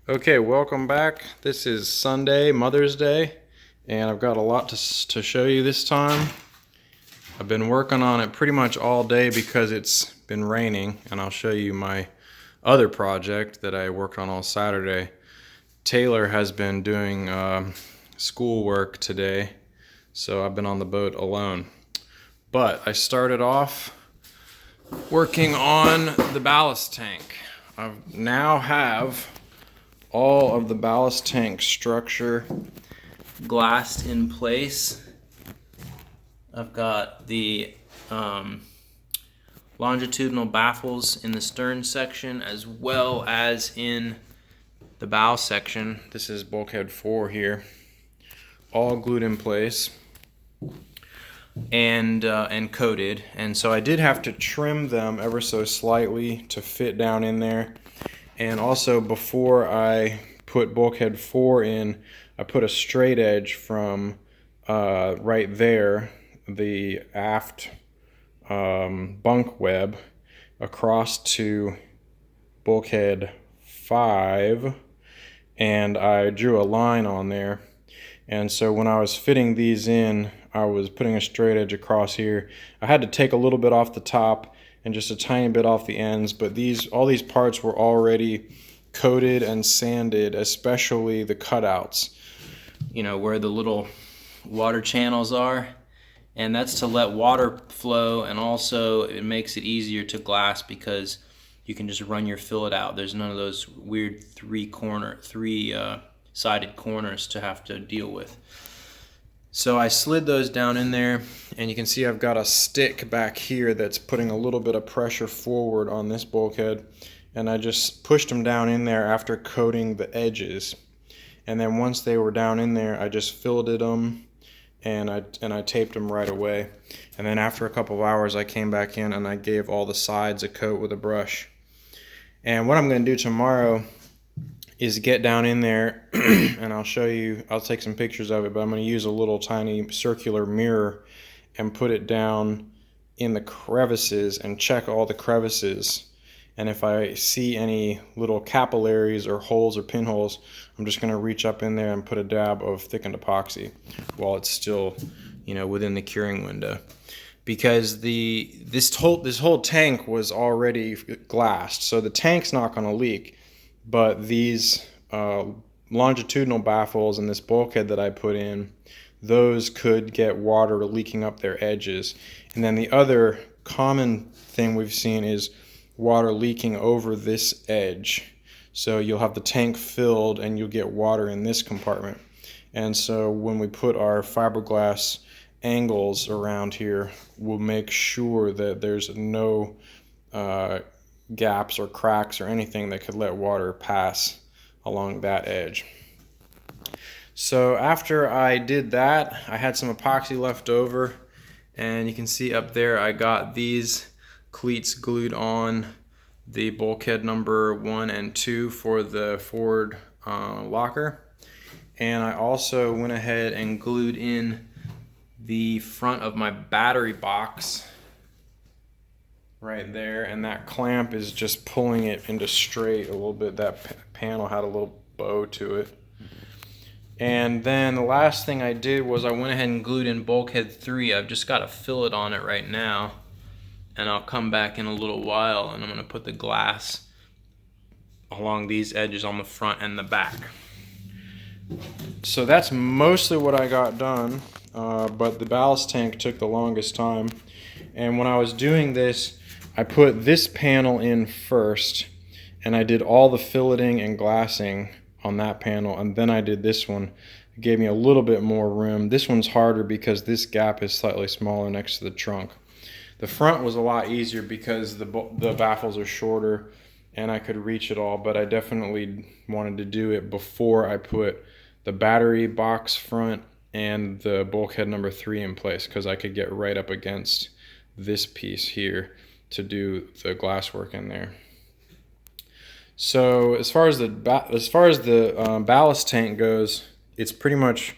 Okay, welcome back. This is Sunday, Mother's Day, and I've got a lot to show you this time. I've been working on it pretty much all day because it's been raining, and I'll show you my other project that I worked on all Saturday. Taylor has been doing schoolwork today, so I've been on the boat alone. But I started off working on the ballast tank. I now have all of the ballast tank structure glassed in place. I've got the longitudinal baffles in the stern section as well as in the bow section. This is bulkhead 4 here, all glued in place and coated. And so I did have to trim them ever so slightly to fit down in there. And also, before I put bulkhead 4 in, I put a straight edge from right there, the aft bunk web, across to bulkhead 5, and I drew a line on there. And so when I was fitting these in, I was putting a straight edge across here. I had to take a little bit off the top and just a tiny bit off the ends, but all these parts were already coated and sanded, especially the cutouts, you know, where the little water channels are, and that's to let water flow, and also it makes it easier to glass because you can just run your fillet out. There's none of those weird three-sided corners to have to deal with. So I slid those down in there, and you can see I've got a stick back here that's putting a little bit of pressure forward on this bulkhead, and I just pushed them down in there after coating the edges. And then once they were down in there, I just filleted them and I taped them right away. And then after a couple of hours, I came back in and I gave all the sides a coat with a brush. And what I'm going to do tomorrow is get down in there and I'll show you, I'll take some pictures of it, but I'm going to use a little tiny circular mirror and put it down in the crevices and check all the crevices. And if I see any little capillaries or holes or pinholes, I'm just going to reach up in there and put a dab of thickened epoxy while it's still, you know, within the curing window. Because this whole tank was already glassed, so the tank's not going to leak. But these longitudinal baffles and this bulkhead that I put in, those could get water leaking up their edges. And then the other common thing we've seen is water leaking over this edge. So you'll have the tank filled and you'll get water in this compartment. And so when we put our fiberglass angles around here, we'll make sure that there's no gaps or cracks or anything that could let water pass along that edge. So after I did that, I had some epoxy left over, and you can see up there I got these cleats glued on the bulkhead number 1 and 2 for the forward locker. And I also went ahead and glued in the front of my battery box right there, and that clamp is just pulling it into straight a little bit. That panel had a little bow to it. And then the last thing I did was I went ahead and glued in bulkhead 3. I've just got a fillet on it right now, and I'll come back in a little while and I'm going to put the glass along these edges on the front and the back. So that's mostly what I got done, but the ballast tank took the longest time. And when I was doing this, I put this panel in first, and I did all the filleting and glassing on that panel, and then I did this one. It gave me a little bit more room. This one's harder because this gap is slightly smaller next to the trunk. The front was a lot easier because the baffles are shorter and I could reach it all, but I definitely wanted to do it before I put the battery box front and the bulkhead number 3 in place, because I could get right up against this piece here to do the glass work in there. So as far as the ballast tank goes, it's pretty much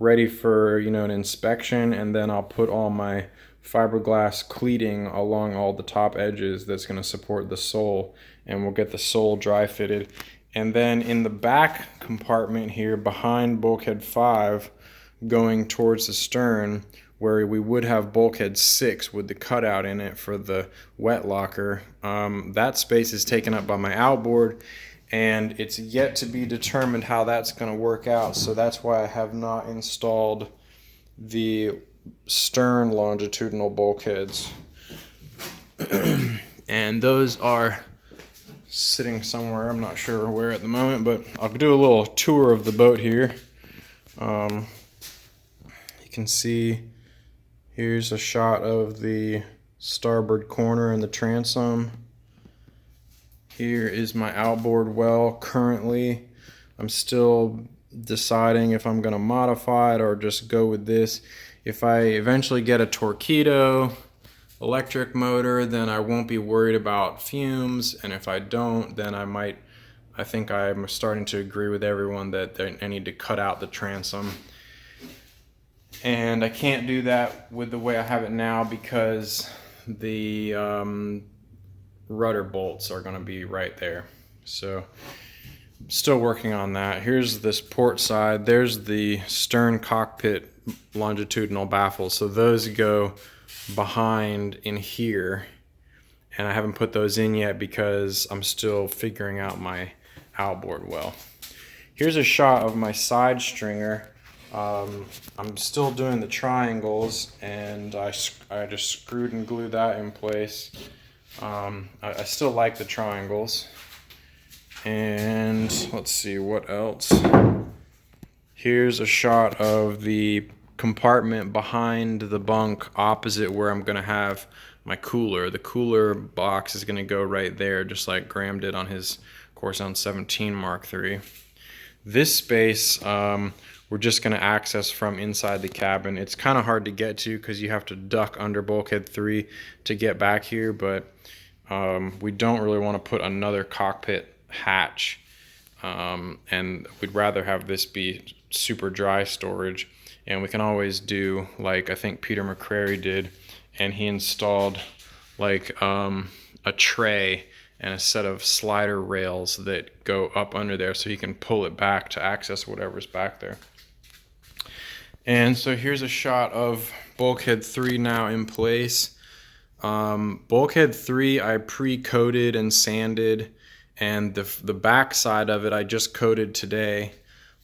ready for, you know, an inspection, and then I'll put all my fiberglass cleating along all the top edges that's going to support the sole, and we'll get the sole dry fitted. And then in the back compartment here behind bulkhead 5, going towards the stern, where we would have bulkhead 6 with the cutout in it for the wet locker, that space is taken up by my outboard, and it's yet to be determined how that's going to work out. So that's why I have not installed the stern longitudinal bulkheads. And those are sitting somewhere, I'm not sure where at the moment, but I'll do a little tour of the boat here. You can see here's a shot of the starboard corner and the transom. Here is my outboard well. Currently, I'm still deciding if I'm going to modify it or just go with this. If I eventually get a Torqeedo electric motor, then I won't be worried about fumes, and if I don't, then I think I'm starting to agree with everyone that I need to cut out the transom. And I can't do that with the way I have it now because the rudder bolts are going to be right there. So still working on that. Here's this port side. There's the stern cockpit longitudinal baffles. So those go behind in here, and I haven't put those in yet because I'm still figuring out my outboard well. Here's a shot of my side stringer. I'm still doing the triangles, and I just screwed and glued that in place. I still like the triangles. And let's see what else. Here's a shot of the compartment behind the bunk opposite where I'm going to have my cooler. The cooler box is going to go right there, just like Graham did on his Corsound 17 Mark III. This space we're just going to access from inside the cabin. It's kind of hard to get to because you have to duck under bulkhead 3 to get back here, but we don't really want to put another cockpit hatch, and we'd rather have this be super dry storage. And we can always do like I think Peter McCrary did, and he installed like a tray and a set of slider rails that go up under there so he can pull it back to access whatever's back there. And so here's a shot of bulkhead 3 now in place. Bulkhead 3 I pre-coated and sanded, and the back side of it I just coated today.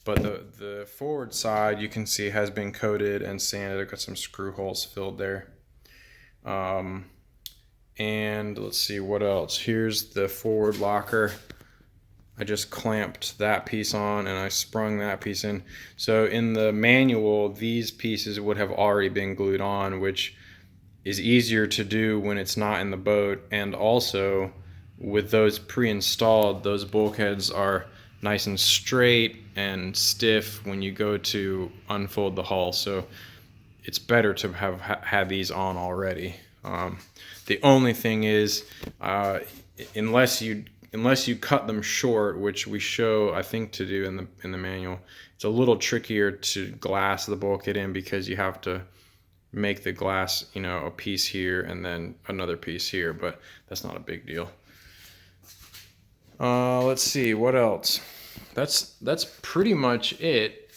But the forward side, you can see, has been coated and sanded. I've got some screw holes filled there. And let's see what else. Here's the forward locker. I just clamped that piece on and I sprung that piece in. So in the manual, these pieces would have already been glued on, which is easier to do when it's not in the boat. And also with those pre-installed, those bulkheads are nice and straight and stiff when you go to unfold the hull, so it's better to have had these on already. The only thing is, unless you cut them short, which we show I think to do in the manual, it's a little trickier to glass the bulkhead in because you have to make the glass, a piece here and then another piece here, but that's not a big deal. Let's see what else. That's pretty much it.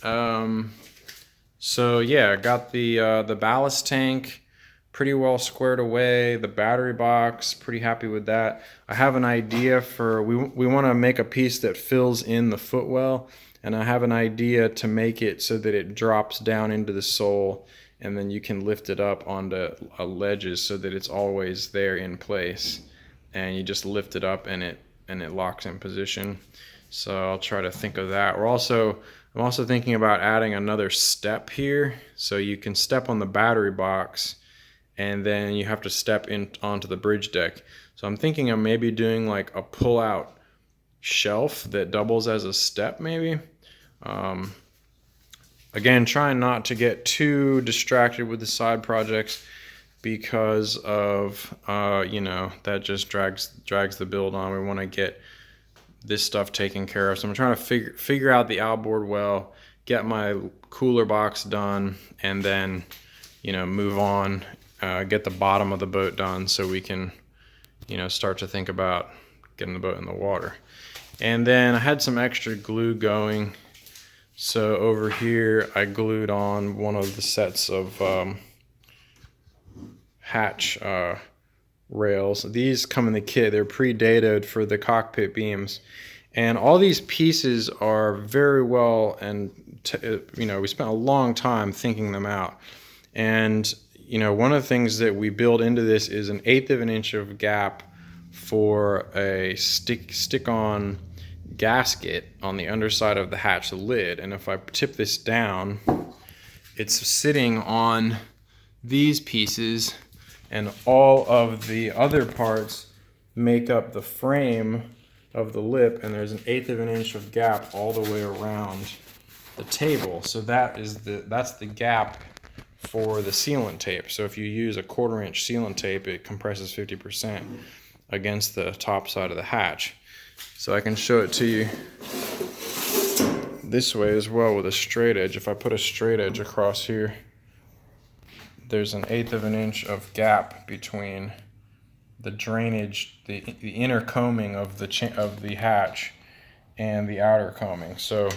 So yeah, I got the ballast tank pretty well squared away. The battery box, pretty happy with that. I have an idea for we want to make a piece that fills in the footwell, and I have an idea to make it so that it drops down into the sole, and then you can lift it up onto ledges so that it's always there in place, and you just lift it up and it locks in position. So I'll try to think of that. I'm also thinking about adding another step here, so you can step on the battery box and then you have to step in onto the bridge deck. So I'm thinking of maybe doing like a pull-out shelf that doubles as a step maybe. Again, trying not to get too distracted with the side projects because of that just drags the build on. We want to get this stuff taken care of. So I'm trying to figure out the outboard well, get my cooler box done, and then move on, get the bottom of the boat done so we can start to think about getting the boat in the water. And then I had some extra glue going. So over here, I glued on one of the sets of hatch rails. These come in the kit. They're pre-datoed for the cockpit beams. And all these pieces are very well, and you know, we spent a long time thinking them out. And you know, one of the things that we build into this is an 1/8 of an inch of gap for a stick-on gasket on the underside of the hatch lid. And if I tip this down, it's sitting on these pieces, and all of the other parts make up the frame of the lip, and there's an 1/8 of an inch of gap all the way around the table. So that's the gap for the sealant tape. So if you use a 1/4 inch sealant tape, it compresses 50% against the top side of the hatch. So I can show it to you this way as well with a straight edge. If I put a straight edge across here, there's an 1/8 of an inch of gap between the drainage, the inner coaming of the hatch and the outer coaming. So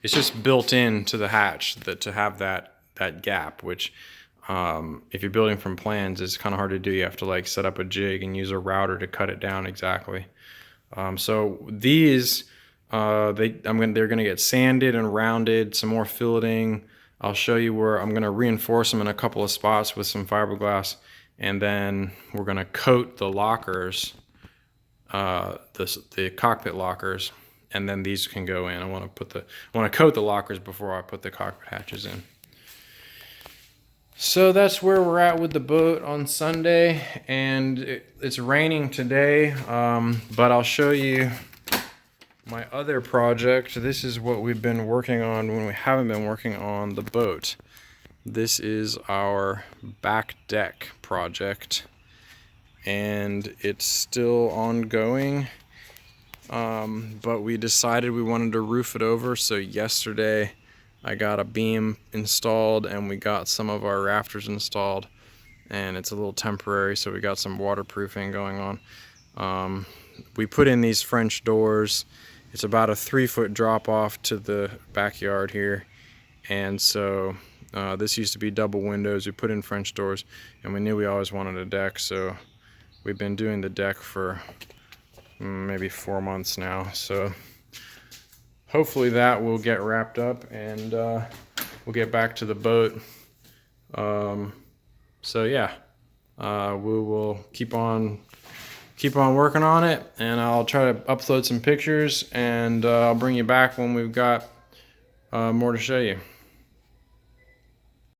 it's just built into the hatch to have that gap, which if you're building from plans, it's kind of hard to do. You have to like set up a jig and use a router to cut it down exactly. So these, they're gonna get sanded and rounded, some more filleting. I'll show you where I'm gonna reinforce them in a couple of spots with some fiberglass, and then we're gonna coat the lockers, the cockpit lockers, and then these can go in. I want to coat the lockers before I put the cockpit hatches in. So that's where we're at with the boat on Sunday, and it's raining today, but I'll show you my other project. This is what we've been working on when we haven't been working on the boat. This is our back deck project, and it's still ongoing, but we decided we wanted to roof it over. So yesterday I got a beam installed, and we got some of our rafters installed, and it's a little temporary, so we got some waterproofing going on. We put in these French doors. It's about a 3-foot drop off to the backyard here, and so this used to be double windows. We put in French doors, and we knew we always wanted a deck, so we've been doing the deck for maybe 4 months now. So hopefully that will get wrapped up, and we'll get back to the boat. So yeah, we will keep on working on it, and I'll try to upload some pictures, and I'll bring you back when we've got more to show you.